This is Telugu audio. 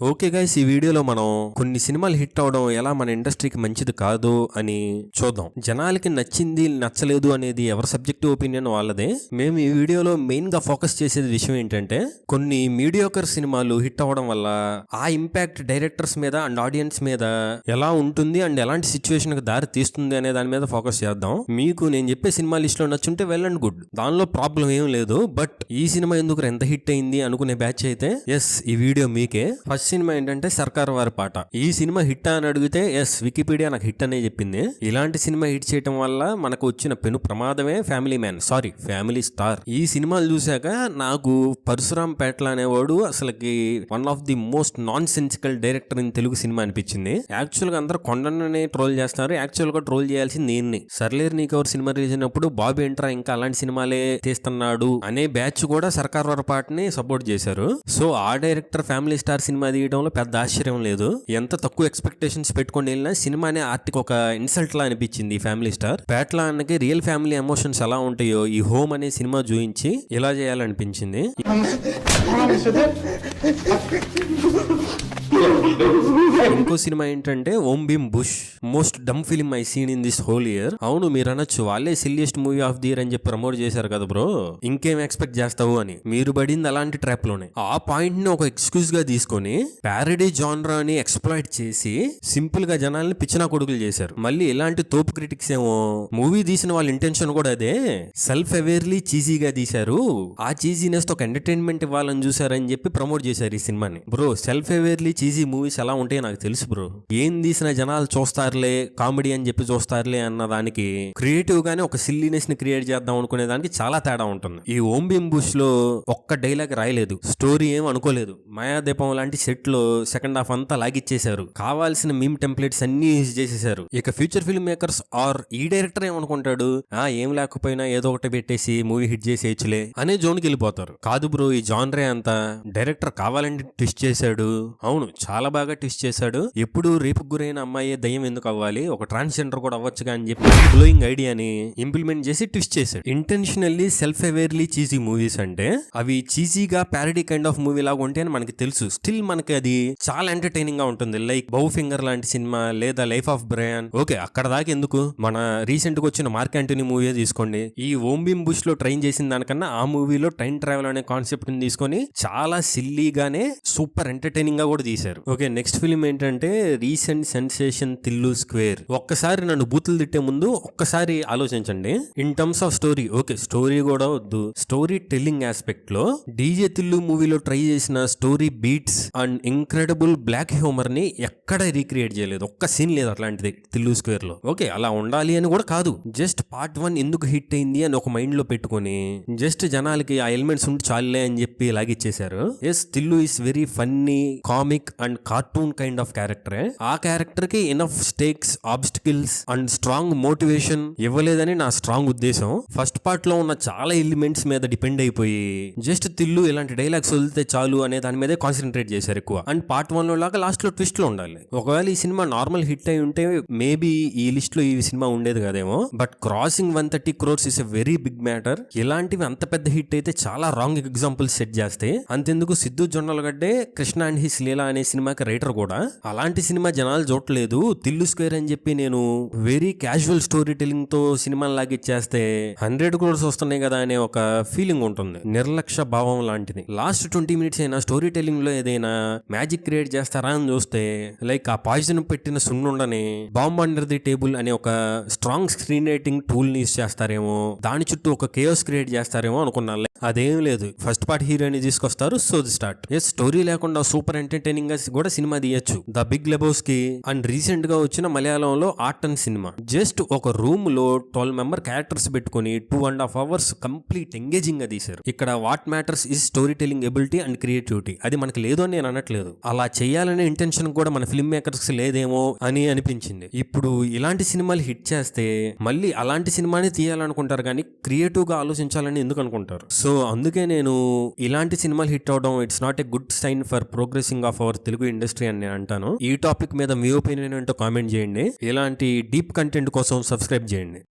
ఓకే గైస్, ఈ వీడియోలో మనం కొన్ని సినిమాలు హిట్ అవడం ఎలా మన ఇండస్ట్రీకి మంచిది కాదు అని చూద్దాం. జనాలకి నచ్చింది నచ్చలేదు అనేది ఎవరి సబ్జెక్టివ్ ఒపీనియన్ వాళ్ళదే. మేము ఈ వీడియోలో మెయిన్ గా ఫోకస్ చేసేది విషయం ఏంటంటే, కొన్ని మీడియోకర్ సినిమాలు హిట్ అవడం వల్ల ఆ ఇంపాక్ట్ డైరెక్టర్స్ మీద అండ్ ఆడియన్స్ మీద ఎలా ఉంటుంది అండ్ ఎలాంటి సిచ్యువేషన్ కి దారి తీస్తుంది అనే దాని మీద ఫోకస్ చేద్దాం. మీకు నేను చెప్పే సినిమా లిస్ట్ లో నచ్చుంటే వెల్ అండ్ గుడ్, దానిలో ప్రాబ్లం ఏం లేదు. బట్ ఈ సినిమా ఎందుకు ఎంత హిట్ అయింది అనుకునే బ్యాచ్ అయితే ఎస్, ఈ వీడియో మీకే. ఫస్ట్ సినిమా ఏంటంటే సర్కార్ వారి పాట. ఈ సినిమా హిట్ అని అడిగితే ఎస్, వికీపీడియా నాకు హిట్ అనే చెప్పింది. ఇలాంటి సినిమా హిట్ చేయడం వల్ల మనకు వచ్చిన పెను ప్రమాదమే ఫ్యామిలీ స్టార్. ఈ సినిమాలు చూశాక నాకు పరశురామ్ పేట్ల అనేవాడు అసలుకి one of the most non sensical director in Telugu cinema అనిపించింది. యాక్చువల్ గా అందరూ కొండనే ట్రోల్ చేస్తున్నారు, యాక్చువల్ గా ట్రోల్ చేయాల్సింది నేన్ని. సర్లేరు నీకెవరు సినిమా రిలీజ్ అయినప్పుడు బాబీ ఎంట్రా ఇంకా అలాంటి సినిమాలే తీస్తున్నాడు అనే బ్యాచ్ కూడా సర్కార్ వారి పాటని సపోర్ట్ చేశారు. సో ఆ డైరెక్టర్ ఫ్యామిలీ స్టార్ సినిమా తీయడంలో పెద్ద ఆశ్చర్యం లేదు. ఎంత తక్కువ ఎక్స్పెక్టేషన్స్ పెట్టుకొని వెళ్ళినా సినిమానే ఆర్టిక్ ఒక ఇన్సల్ట్ లా అనిపించింది ఈ ఫ్యామిలీ స్టార్. పేట్ల అన్నకి రియల్ ఫ్యామిలీ ఎమోషన్స్ ఎలా ఉంటాయో ఈ హోమ్ అనే సినిమా చూయించి ఇలా చేయాలనిపించింది. ఇంకో సినిమా ఏంటంటే Om Bheem Bush, most dumb film I seen in this whole year. అవును, మీరు అనొచ్చు వాళ్ళే silliest movie of the year అని చెప్పి ప్రమోట్ చేశారు కదా బ్రో, ఇంకేం ఎక్స్పెక్ట్ చేస్తావు అని. మీరు పడింది అలాంటి ట్రాప్ లోనే. ఆ పాయింట్ ని ఒక ఎక్స్క్యూజ్ గా తీసుకొని ప్యారడీ జానరా ని ఎక్స్ప్లాయిట్ చేసి సింపుల్ గా జనాల్ని పిచ్చినా కొడుకులు చేశారు. మళ్ళీ ఇలాంటి తోపు క్రిటిక్స్ ఏమో మూవీ తీసిన వాళ్ళ ఇంటెన్షన్ కూడా అదే, సెల్ఫ్ అవేర్లీ చీజీగా తీశారు, ఆ చీజీనెస్ తో ఒక ఎంటర్టైన్మెంట్ ఇవ్వాలని చూసారని చెప్పి ప్రమోట్ చేశారు ఈ సినిమాని. బ్రో, సెల్ఫ్ అవేర్లీ చీజీ మూవీస్ ఎలా ఉంటాయో నాకు తెలుసు బ్రో. ఏం తీసిన జనాలు చూస్తారులే, కామెడీ అని చెప్పి చూస్తారులే అన్న దానికి క్రియేటివ్ గానే ఒక సిల్లీనెస్ ని క్రియేట్ చేద్దాం అనుకునే దానికి చాలా తేడా ఉంటుంది. ఈ ఓం భీమ్ బుష్ లో ఒక్క డైలాగ్ రాయలేదు, స్టోరీ ఏం అనుకోలేదు, మాయాదీపం లాంటి సెట్ లో సెకండ్ హాఫ్ అంతా లాగిచ్చేశారు, కావాల్సిన మీమ్ టెంప్లెట్స్ అన్ని యూజ్ చేసేసారు. ఇక ఫ్యూచర్ ఫిల్మ్ మేకర్స్ ఆర్ ఈ డైరెక్టర్ ఏమనుకుంటాడు, ఏం లేకపోయినా ఏదో ఒకటి పెట్టేసి మూవీ హిట్ చేసేయచ్చులే అనే జోన్కి వెళ్ళిపోతారు. కాదు బ్రో, ఈ జానరే అంతా డైరెక్టర్ కావాలంటే ట్విస్ట్ చేశాడు. అవును, చాలా బాగా ట్విస్ట్ చేశాడు. ఎప్పుడు రేపు గురైన అమ్మాయి దయ్యం ఎందుకు అవ్వాలి, ఒక ట్రాన్స్జెండర్ కూడా అవ్వచ్చుగా అని చెప్పి బ్లోయింగ్ ఐడియాని ఇంప్లిమెంట్ చేసి ట్విస్ట్ చేశాడు. ఇంటెన్షనల్లీ సెల్ఫ్ అవేర్లీ చీజీ మూవీస్ అంటే అవి చీజీగా ప్యారడీ కైండ్ ఆఫ్ మూవీ లాగా ఉంటాయి అని మనకి తెలుసు. స్టిల్ మనకి అది చాలా ఎంటర్టైనింగ్ గా ఉంటుంది. లైక్ బౌ ఫింగర్ లాంటి సినిమా లేదా లైఫ్ ఆఫ్ బ్రయాన్. ఓకే, అక్కడ దాకా ఎందుకు, మన రీసెంట్ గా వచ్చిన మార్క్ యాంటనీ మూవీ తీసుకోండి. ఈ ఓం భీమ్ బుష్ లో ట్రైన్ చేసిన దానికన్నా ఆ మూవీలో టైం ట్రావెల్ అనే కాన్సెప్ట్ ని తీసుకొని చాలా సిల్లీగానే సూపర్ ఎంటర్టైనింగ్ గా కూడా తీశారు. ఓకే, నెక్స్ట్ ఫిల్మ్ ఏంటంటే రీసెంట్ సెన్సేషన్ తిల్లు స్క్వేర్. ఒక్కసారి నన్ను బూతులు తిట్టే ముందు ఒక్కసారి ఆలోచించండి in terms of story. Okay, story కూడా వద్దు, స్టోరీ టెల్లింగ్ ఆస్పెక్ట్ లో డీజే తిల్లు మూవీలో ట్రై చేసిన story beats and incredible black humour ని ఎక్కడ రీక్రియేట్ చేయలేదు. ఒక్క సీన్ లేదు అట్లాంటిది తిల్లు స్క్వేర్ లో. ఓకే, అలా ఉండాలి అని కూడా కాదు, జస్ట్ పార్ట్ 1 ఎందుకు హిట్ అయింది అని ఒక మైండ్ లో పెట్టుకుని జస్ట్ జనాలకి ఆ ఎలిమెంట్స్ ఉంటే చాలులే అని చెప్పి లాగిచ్చేశారు. Yes, Tillu is very funny, comic and cartoon kind of క్యారెక్టరే. ఆ క్యారెక్టర్ కి enough stakes, obstacles and strong motivation ఇవ్వలేదని నా స్ట్రాంగ్ ఉద్దేశం. ఫస్ట్ పార్ట్ లో ఉన్న చాలా ఎలిమెంట్స్ మీద డిపెండ్ అయిపోయి జస్ట్ తిల్లు ఇలాంటి డైలాగ్స్ వదిలితే చాలు అనే దాని మీదే కాన్సన్ట్రేట్ చేశారు ఎక్కువ. అండ్ పార్ట్ 1 లో లాగా లాస్ట్ లో ట్విస్ట్ లో ఉండాలి. ఒకవేళ ఈ సినిమా నార్మల్ హిట్ అయి ఉంటే మేబీ ఈ లిస్ట్ లో ఈ సినిమా ఉండేది కదేమో. But crossing 130 crores is a very big matter. ఇలాంటివి అంత పెద్ద హిట్ అయితే చాలా రాంగ్ ఎగ్జాంపుల్స్ సెట్ చేస్తే అంతెందుకు సిద్ధు జొన్నలగడ్డే కృష్ణ అండ్ హిస్ లీలా అనే సినిమాకి రైటర్ కూడా. అలాంటి సినిమా జనాలు చూడలేదు, తిల్లు స్క్వేర్ అని చెప్పి నేను వెరీ క్యాజువల్ స్టోరీ టెల్లింగ్ తో సినిమా లాగిచ్చేస్తే 100 crores వస్తున్నాయి కదా అనే ఒక ఫీలింగ్ ఉంటుంది, నిర్లక్ష్య భావం లాంటిది. లాస్ట్ 20 minutes అయినా స్టోరీ టెల్లింగ్ లో ఏదైనా మ్యాజిక్ క్రియేట్ చేస్తారా అని చూస్తే లైక్ ఆ పాయిజన్ పెట్టిన సున్నుండని బాంబ్ అండర్ ది టేబుల్ అనే ఒక స్ట్రాంగ్ స్క్రీన్ రైటింగ్ టూల్ ని యూస్ చేస్తారేమో, దాని చుట్టూ ఒక కేయోస్ క్రియేట్ చేస్తారేమో అనుకున్నాను. అదేం లేదు, ఫస్ట్ పార్ట్ హీరోని తీసుకొస్తారు, so the start. Yes, story లేకుండా సూపర్ ఎంటర్టైనింగ్ గా కూడా సినిమా తీయచ్చు. The big Lebowski and recent గా వచ్చిన మలయాళంలో ఆర్ట్ అండ్ సినిమా. జస్ట్ ఒక రూమ్ లో 12 member క్యారెక్టర్స్ పెట్టుకుని 2.5 hours కంప్లీట్ ఎంగేజింగ్ గా తీశారు. ఇక్కడ what matters is story telling ability and creativity. అది మనకి లేదు అని నేను అనట్లేదు, అలా చేయాలనే ఇంటెన్షన్ కూడా మన ఫిల్మ్ మేకర్స్ లేదేమో అని అనిపించింది. ఇప్పుడు ఇలాంటి సినిమాలు హిట్ చేస్తే మళ్ళీ అలాంటి సినిమాని తీయాలనుకుంటారు కానీ క్రియేటివ్ గా ఆలోచించాలని ఎందుకు అనుకుంటారు. సో అందుకే నేను ఇలాంటి సినిమాలు హిట్ అవడం it's not a good sign for progressing of our Telugu industry అని నేను అంటాను. ఈ టాపిక్ మీద మీ ఒపీనియన్ ఏంటో కామెంట్ చేయండి. ఇలాంటి డీప్ కంటెంట్ కోసం సబ్స్క్రైబ్ చేయండి.